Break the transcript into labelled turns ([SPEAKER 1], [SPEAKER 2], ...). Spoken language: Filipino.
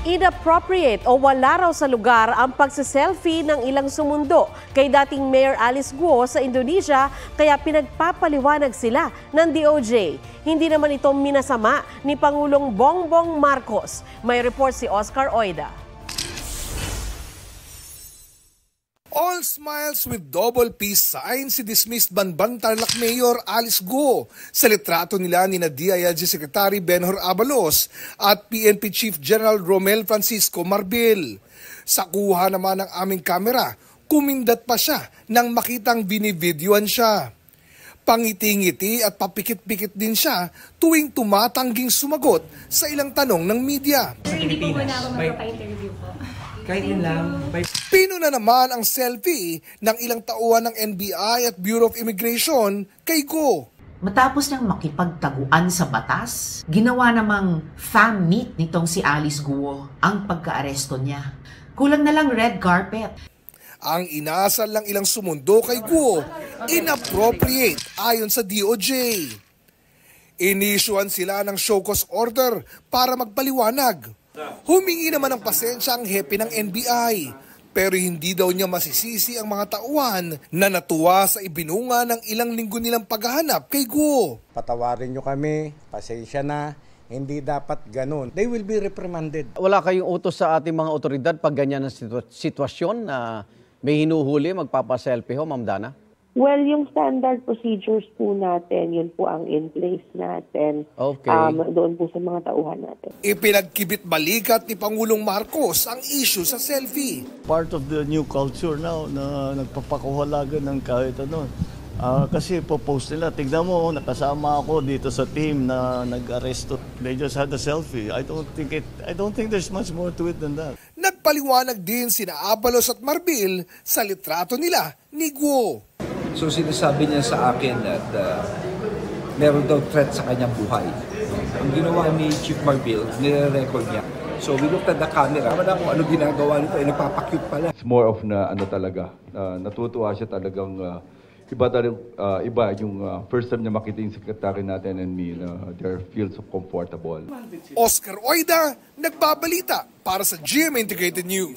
[SPEAKER 1] Inappropriate o wala raw sa lugar ang pagsiselfie ng ilang sumundo kay dating Mayor Alice Guo sa Indonesia, kaya pinagpapaliwanag sila ng DOJ. Hindi naman ito minasama ni Pangulong Bongbong Marcos. May report si Oscar Oida.
[SPEAKER 2] All smiles with double peace sign si dismissed Banban Tarlac Mayor Alice Guo sa litrato nila ni DILG Secretary Benhur Abalos at PNP Chief General Romel Francisco Marbil. Sa kuha naman ng aming kamera, kumindat pa siya nang makitang binivideoan siya. Pangiti-ngiti at papikit-pikit din siya tuwing tumatangging sumagot sa ilang tanong ng media.
[SPEAKER 3] Hindi po muna ako magpapa-interview po.
[SPEAKER 4] Kahit yun lang.
[SPEAKER 2] Pino na naman ang selfie ng ilang tauhan ng NBI at Bureau of Immigration kay Guo.
[SPEAKER 5] Matapos niyang makipagtaguan sa batas, ginawa namang fam meet nitong si Alice Guo ang pagka-aresto niya. Kulang na lang red carpet.
[SPEAKER 2] Ang inasal lang ilang sumundo kay Guo, inappropriate ayon sa DOJ. Inisyuan sila ng show cause order para magpaliwanag. Humingi naman ng pasensya ang hepe ng NBI, pero hindi daw niya masisisi ang mga tauhan na natuwa sa ibinunga ng ilang linggo nilang paghahanap kay Guo.
[SPEAKER 6] Patawarin niyo kami, pasensya na, hindi dapat ganun. They will be reprimanded.
[SPEAKER 7] Wala kayong utos sa ating mga otoridad pag ganyan ang sitwasyon na may hinuhuli, magpapaselfie ho, Ma'am Dana?
[SPEAKER 8] Well, yung standard procedures po natin, yun po ang in place natin.
[SPEAKER 7] Okay.
[SPEAKER 8] Doon po sa mga tauhan natin.
[SPEAKER 2] Ipinagkibit balikat ni Pangulong Marcos ang issue sa selfie.
[SPEAKER 9] Part of the new culture now na nagpapakuhalagan ng kahit ano. Kasi po-post nila, tignan mo, nakasama ako dito sa team na nag-aresto. They just had a selfie. I don't think there's much more to it than that.
[SPEAKER 2] Nagpaliwanag din sina Abalos at Marbil sa litrato nila ni Guo.
[SPEAKER 4] So sinasabi niya sa akin at meron daw threat sa kanyang buhay. Ang ginawa ni Chief Marbil, nire-record niya. So we looked at the camera. Wala kung ano ginagawa nito, nagpapakyut pala.
[SPEAKER 10] It's more of na ano talaga, natutuwa siya talagang iba yung first time niya makita yung secretary natin and me, they feel so comfortable.
[SPEAKER 2] Oscar Oida, nagbabalita para sa GMA Integrated News.